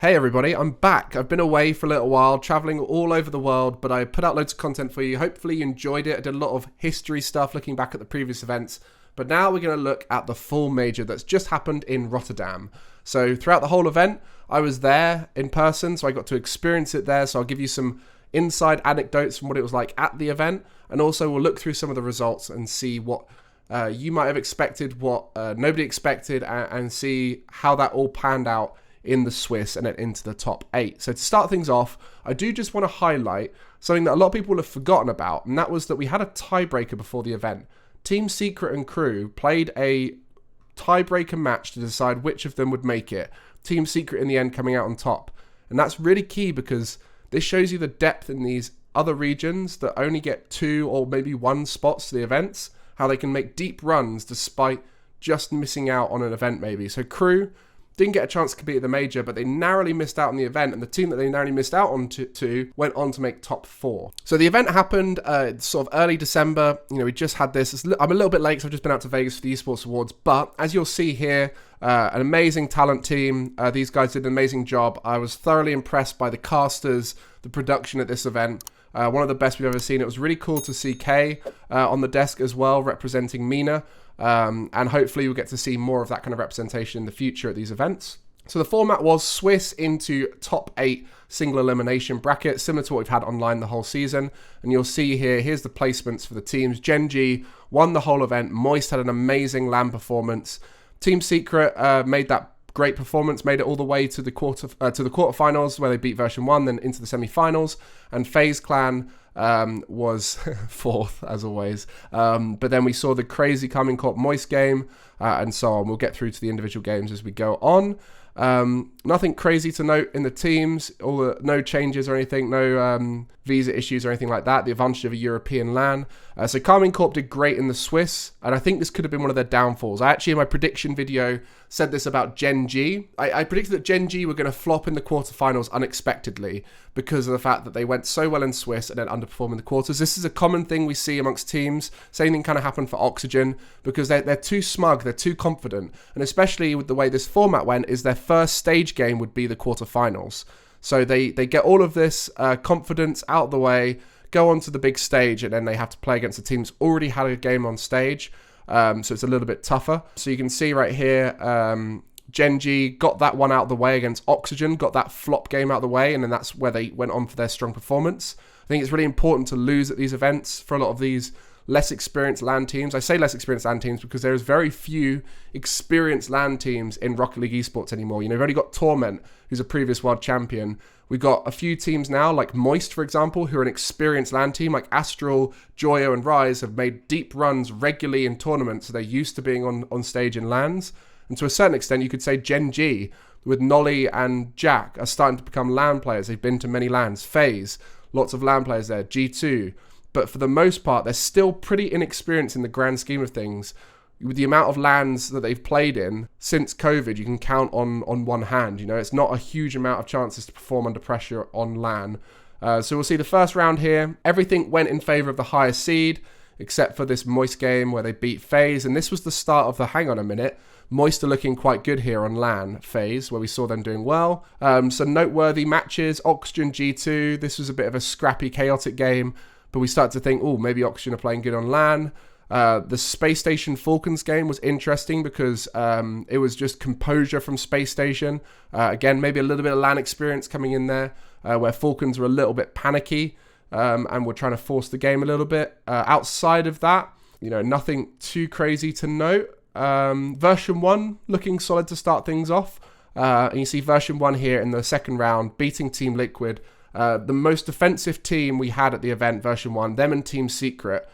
Hey everybody, I'm back. I've been away for a little while, traveling all over the world, but I put out loads of content for you. Hopefully you enjoyed it. I did a lot of history stuff looking back at the previous events, but now we're going to look at the Fall Major that's just happened in Rotterdam. So throughout the whole event, I was there in person, so I got to experience it there. So I'll give you some inside anecdotes from what it was like at the event, and also we'll look through some of the results and see what you might have expected, what nobody expected, and see how that all panned out in the Swiss and then into the top 8. So to start things off, I do just want to highlight something that a lot of people have forgotten about, and that was that we had a tiebreaker before the event. Team Secret and Crew played a tiebreaker match to decide which of them would make it. Team Secret in the end coming out on top. And that's really key because this shows you the depth in these other regions that only get 2 or maybe 1 spots to the events, how they can make deep runs despite just missing out on an event maybe. So Crew didn't get a chance to compete at the major, but they narrowly missed out on the event, and the team that they narrowly missed out on to went on to make top 4. So the event happened sort of early December. You know, we just had this. I'm a little bit late because I've just been out to Vegas for the esports awards, but as you'll see here, an amazing talent team. These guys did an amazing job. I was thoroughly impressed by the casters, the production at this event. One of the best we've ever seen. It was really cool to see Kay on the desk as well, representing Mina. And hopefully we'll get to see more of that kind of representation in the future at these events. So the format was Swiss into top 8 single elimination bracket, similar to what we've had online the whole season. And you'll see here's the placements for the teams. GenG won the whole event. Moist had an amazing LAN performance. Team Secret made that great performance, made it all the way to the quarterfinals where they beat version 1, then into the semi-finals. And FaZe Clan was 4th as always, but then we saw the crazy Coming Corp Moist game and so on. We'll get through to the individual games as we go on. Nothing crazy to note in the teams, no changes or anything, no visa issues or anything like that. The advantage of a European LAN. So Carmine Corp did great in the Swiss, and I think this could have been one of their downfalls. I actually, in my prediction video, said this about GenG. I predicted that GenG were going to flop in the quarterfinals unexpectedly because of the fact that they went so well in Swiss and then underperform in the quarters. This is a common thing we see amongst teams. Same thing kind of happened for Oxygen because they're too smug, they're too confident, and especially with the way this format went, is their first stage game would be the quarterfinals. So they get all of this confidence out of the way, go on to the big stage, and then they have to play against the teams already had a game on stage. So it's a little bit tougher. So you can see right here, GenG got that one out of the way against Oxygen, got that flop game out of the way, and then that's where they went on for their strong performance. I think it's really important to lose at these events for a lot of these less experienced LAN teams. I say less experienced LAN teams because there's very few experienced LAN teams in Rocket League esports anymore. You know, we've only got Torment, who's a previous world champion. We've got a few teams now, like Moist, for example, who are an experienced LAN team, like Astral, Joyo, and Rise have made deep runs regularly in tournaments, so they're used to being on stage in LANs. And to a certain extent, you could say GenG, with Nolly and Jack, are starting to become LAN players. They've been to many LANs. FaZe, lots of LAN players there. G2. But for the most part, they're still pretty inexperienced in the grand scheme of things. With the amount of LANs that they've played in since COVID, you can count on one hand. You know, it's not a huge amount of chances to perform under pressure on LAN. So we'll see the first round here. Everything went in favor of the higher seed, except for this Moist game where they beat FaZe. And this was the start of the hang on a minute. Moist are looking quite good here on LAN FaZe, where we saw them doing well. Some noteworthy matches. Oxygen G2. This was a bit of a scrappy, chaotic game. But we start to think, oh, maybe Oxygen are playing good on LAN. The Space Station Falcons game was interesting because it was just composure from Space Station. Again, maybe a little bit of LAN experience coming in there, where Falcons were a little bit panicky and were trying to force the game a little bit. Outside of that, you know, nothing too crazy to note. Version 1 looking solid to start things off. And you see version 1 here in the second round, beating Team Liquid. The most defensive team we had at the event, version 1, them and Team Secret,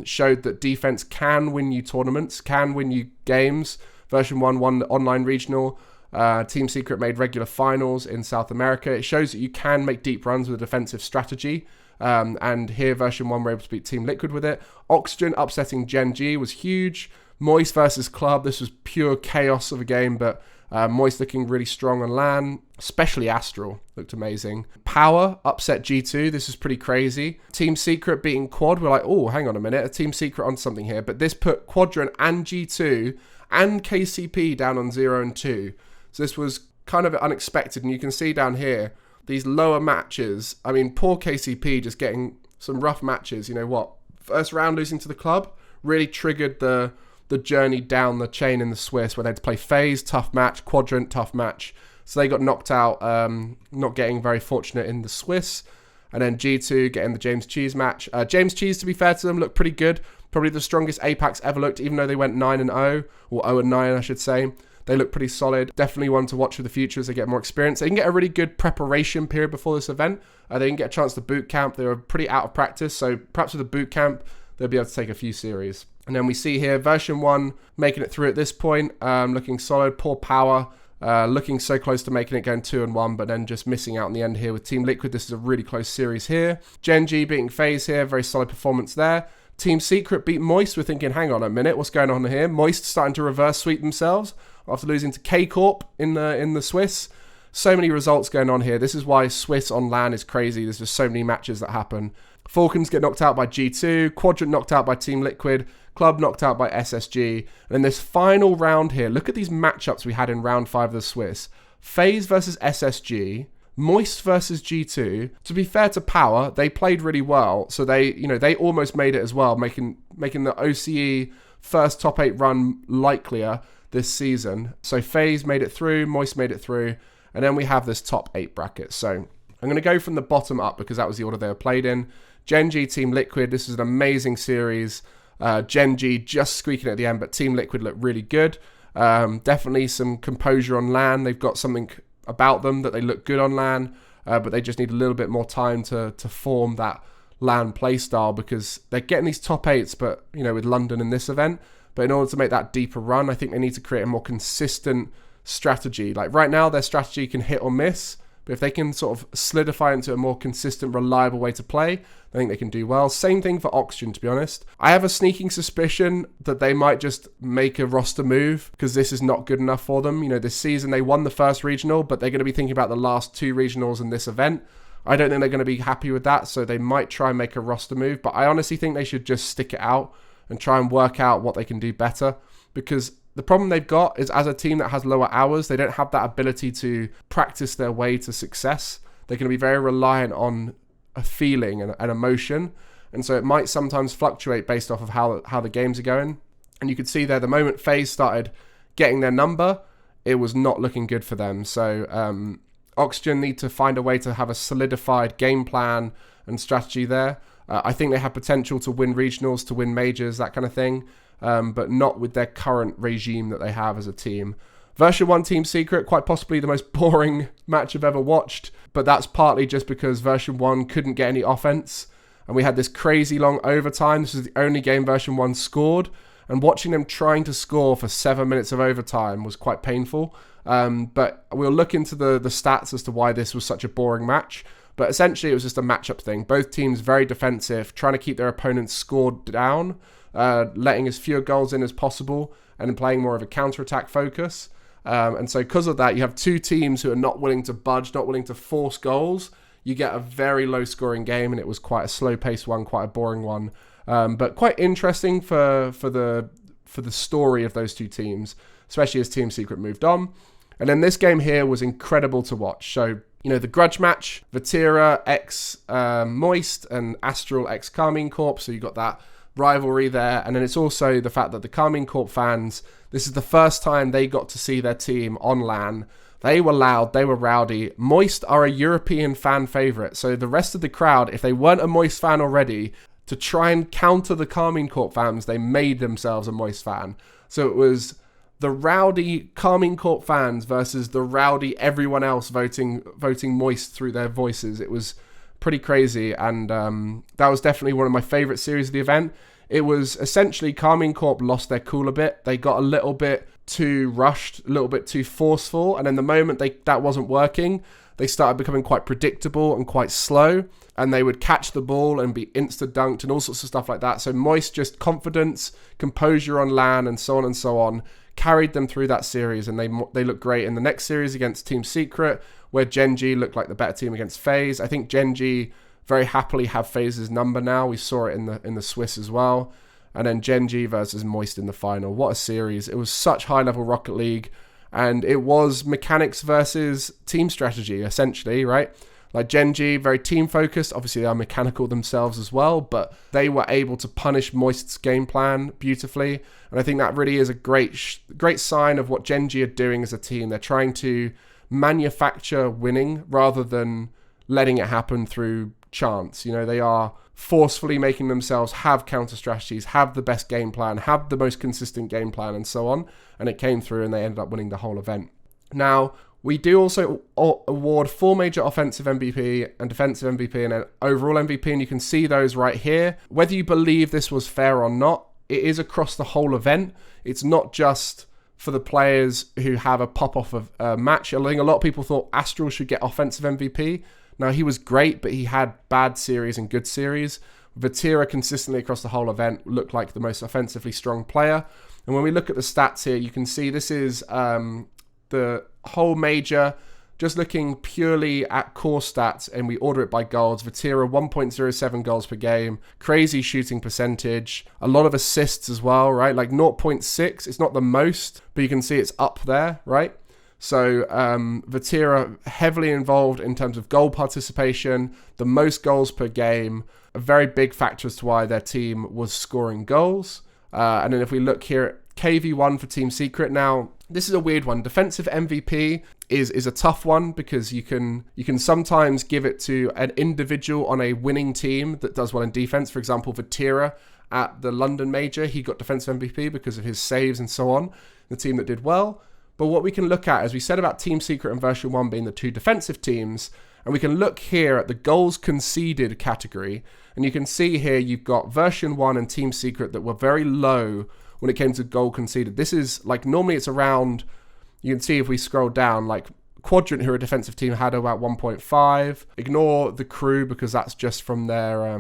showed that defense can win you tournaments, can win you games. Version 1 won the online regional. Team Secret made regular finals in South America. It shows that you can make deep runs with a defensive strategy. And here, version 1 were able to beat Team Liquid with it. Oxygen upsetting GenG was huge. Moist versus Club, this was pure chaos of a game, but Moist looking really strong on LAN, especially Astral looked amazing. Power upset G2, this is pretty crazy. Team Secret beating Quad, we're like, oh, hang on a minute, a Team Secret on something here, but this put Quadrant and G2 and KCP down on 0 and 2. So this was kind of unexpected. And you can see down here, these lower matches. I mean, poor KCP just getting some rough matches. You know what? First round losing to the club really triggered the journey down the chain in the Swiss, where they had to play FaZe, tough match, Quadrant, tough match. So they got knocked out, not getting very fortunate in the Swiss. And then G2 getting the James Cheese match. James Cheese, to be fair to them, looked pretty good. Probably the strongest Apex ever looked, even though they went 9-0, or 0-9, I should say. They look pretty solid. Definitely one to watch for the future as they get more experience. They can get a really good preparation period before this event. They can get a chance to boot camp. They were pretty out of practice, so perhaps with a boot camp, they'll be able to take a few series. And then we see here version 1 making it through at this point, looking solid, poor power, looking so close to making it, going 2-1, but then just missing out in the end here with Team Liquid. This is a really close series here. GenG beating FaZe here, very solid performance there. Team Secret beat Moist. We're thinking, hang on a minute, what's going on here? Moist starting to reverse sweep themselves after losing to K-Corp in the Swiss. So many results going on here. This is why Swiss on LAN is crazy. There's just so many matches that happen. Falcons get knocked out by G2, Quadrant knocked out by Team Liquid, Club knocked out by SSG. And in this final round here, look at these matchups we had in round 5 of the Swiss. FaZe versus SSG, Moist versus G2. To be fair to Power, they played really well, so they almost made it as well, making the OCE first top 8 run likelier this season. So FaZe made it through, Moist made it through, and then we have this top 8 bracket. So I'm going to go from the bottom up because that was the order they were played in. GenG, Team Liquid, this is an amazing series. GenG just squeaking at the end, but Team Liquid look really good. Definitely some composure on LAN. They've got something about them that they look good on LAN, but they just need a little bit more time to form that LAN play style, because they're getting these top 8s, but with London in this event. But in order to make that deeper run, I think they need to create a more consistent strategy. Like right now, their strategy can hit or miss, but if they can sort of solidify into a more consistent, reliable way to play, I think they can do well. Same thing for Oxygen, to be honest. I have a sneaking suspicion that they might just make a roster move because this is not good enough for them. This season they won the first regional, but they're going to be thinking about the last 2 regionals in this event. I don't think they're going to be happy with that, so they might try and make a roster move. But I honestly think they should just stick it out and try and work out what they can do better, because the problem they've got is, as a team that has lower hours, they don't have that ability to practice their way to success. They're going to be very reliant on a feeling and an emotion, and so it might sometimes fluctuate based off of how the games are going. And you could see there, the moment FaZe started getting their number, it was not looking good for them. So Oxygen need to find a way to have a solidified game plan and strategy there. I think they have potential to win regionals, to win majors, that kind of thing. But not with their current regime that they have as a team. Version 1 Team Secret, quite possibly the most boring match I've ever watched, but that's partly just because Version 1 couldn't get any offense, and we had this crazy long overtime. This is the only game Version 1 scored, and watching them trying to score for 7 minutes of overtime was quite painful. But we'll look into the stats as to why this was such a boring match. But essentially it was just a matchup thing. Both teams very defensive, trying to keep their opponents scored down, letting as few goals in as possible, and then playing more of a counter-attack focus. And so because of that, you have 2 teams who are not willing to budge, not willing to force goals. You get a very low-scoring game, and it was quite a slow-paced one, quite a boring one. But quite interesting for the story of those 2 teams, especially as Team Secret moved on. And then this game here was incredible to watch. So, the grudge match, Vatira x Moist and Astral x Carmine Corp. So you got that rivalry there. And then it's also the fact that the Carmine Corp fans, this is the first time they got to see their team on LAN. They were loud, they were rowdy. Moist are a European fan favourite. So the rest of the crowd, if they weren't a Moist fan already, to try and counter the Carmine Corp fans, they made themselves a Moist fan. So it was the rowdy Carmine Corp fans versus the rowdy everyone else voting Moist through their voices. It was pretty crazy, and that was definitely one of my favourite series of the event. It was essentially Carmine Corp lost their cool a bit. They got a little bit too rushed, a little bit too forceful, and then the moment that wasn't working, they started becoming quite predictable and quite slow, and they would catch the ball and be insta-dunked and all sorts of stuff like that. So Moist, just confidence, composure on LAN, and so on, carried them through that series, and they looked great in the next series against Team Secret, where GenG looked like the better team against FaZe. I think GenG very happily have FaZe's number now. We saw it in the Swiss as well. And then GenG versus Moist in the final. What a series. It was such high-level Rocket League. And it was mechanics versus team strategy, essentially, right? Like GenG, very team focused. Obviously, they are mechanical themselves as well, but they were able to punish Moist's game plan beautifully. And I think that really is a great sign of what GenG are doing as a team. They're trying to manufacture winning rather than letting it happen through chance. You know, they are forcefully making themselves have counter strategies, have the best game plan, have the most consistent game plan, and so on. And it came through, and they ended up winning the whole event. Now, we do also award Fall Major offensive MVP and defensive MVP and an overall MVP, and you can see those right here. Whether you believe this was fair or not, it is across the whole event. It's not just for the players who have a pop-off of a match. I think a lot of people thought Astral should get offensive MVP. Now, he was great, but he had bad series and good series. Vatira consistently across the whole event looked like the most offensively strong player. And when we look at the stats here, you can see this is the whole major, just looking purely at core stats, and we order it by goals. Vatira, 1.07 goals per game, crazy shooting percentage, a lot of assists as well, right? Like 0.6, it's not the most, but you can see it's up there, right? So Vatira heavily involved in terms of goal participation, the most goals per game, a very big factor as to why their team was scoring goals. And then if we look here at KV1 for Team Secret, now this is a weird one. Defensive MVP is a tough one because you can sometimes give it to an individual on a winning team that does well in defense. For example, Vatira at the London Major, he got defensive MVP because of his saves and so on, the team that did well. But what we can look at, as we said about Team Secret and Version 1 being the two defensive teams, and we can look here at the goals conceded category, and you can see here you've got Version 1 and Team Secret that were very low when it came to goal conceded. This is, like, normally it's around, you can see if we scroll down, like, Quadrant, who are a defensive team, had about 1.5. Ignore the Crew because that's just from their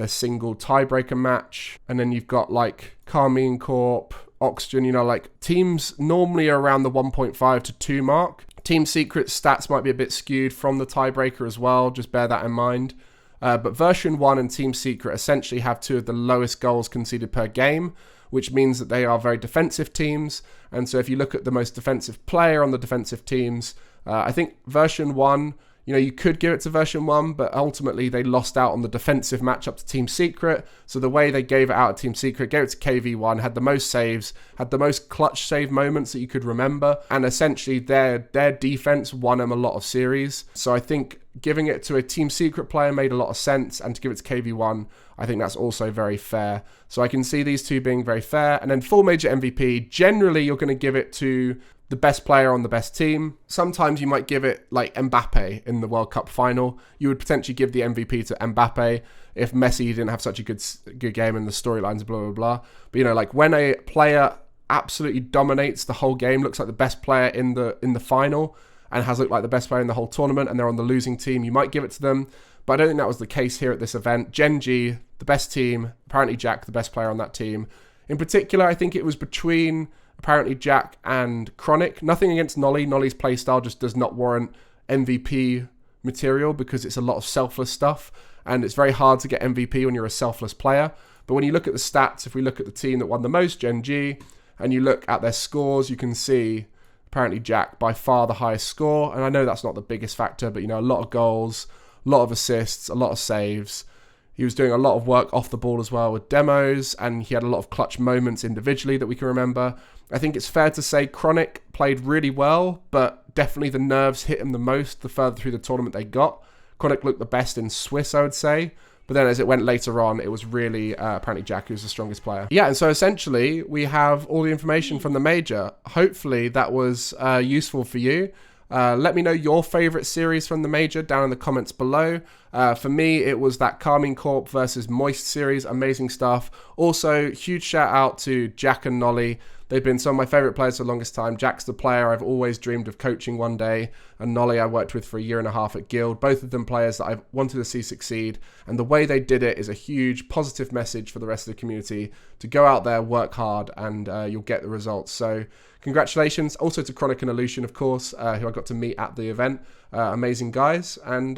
single tiebreaker match. And then you've got, like, Carmine Corp, Oxygen, you know, like teams normally are around the 1.5 to 2 mark. Team Secret stats might be a bit skewed from the tiebreaker as well, just bear that in mind. But Version 1 and Team Secret essentially have two of the lowest goals conceded per game, which means that they are very defensive teams. And so if you look at the most defensive player on the defensive teams, I think Version 1, you know, you could give it to Version 1, but ultimately they lost out on the defensive matchup to Team Secret. So the way they gave it out to Team Secret, gave it to KV1, had the most saves, had the most clutch save moments that you could remember. And essentially their defense won them a lot of series. So I think giving it to a Team Secret player made a lot of sense. And to give it to KV1, I think that's also very fair. So I can see these two being very fair. And then Fall Major MVP, generally you're going to give it to the best player on the best team. Sometimes you might give it like Mbappe in the World Cup final. You would potentially give the MVP to Mbappe if Messi didn't have such a good game and the storylines, blah, blah, blah. But, you know, like when a player absolutely dominates the whole game, looks like the best player in the final and has looked like the best player in the whole tournament, and they're on the losing team, you might give it to them. But I don't think that was the case here at this event. GenG, the best team, apparently Jack, the best player on that team. In particular, I think it was between apparently Jack and Chronic. Nothing against Nolly. Nolly's playstyle just does not warrant MVP material because it's a lot of selfless stuff, and it's very hard to get MVP when you're a selfless player. But when you look at the stats, if we look at the team that won the most, GenG, and you look at their scores, you can see apparently Jack by far the highest score. And I know that's not the biggest factor, but, you know, a lot of goals, a lot of assists, a lot of saves. He was doing a lot of work off the ball as well with demos, and he had a lot of clutch moments individually that we can remember. I think it's fair to say Chronic played really well, but definitely the nerves hit him the most the further through the tournament they got. Chronic looked the best in Swiss, I would say. But then as it went later on, it was really apparently Jack who's the strongest player. Yeah, and so essentially we have all the information from the major. Hopefully that was useful for you. Let me know your favorite series from the major down in the comments below. For me, it was that Carmine Corp versus Moist series. Amazing stuff. Also, huge shout out to Jack and Nolly. They've been some of my favorite players for the longest time. Jack's the player I've always dreamed of coaching one day, and Nolly I worked with for a year and a half at Guild. Both of them players that I've wanted to see succeed, and the way they did it is a huge positive message for the rest of the community to go out there, work hard, and you'll get the results. So congratulations. Also to Chronic and Illusion, of course, who I got to meet at the event. Amazing guys, and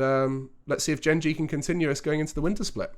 let's see if GenG can continue us going into the winter split.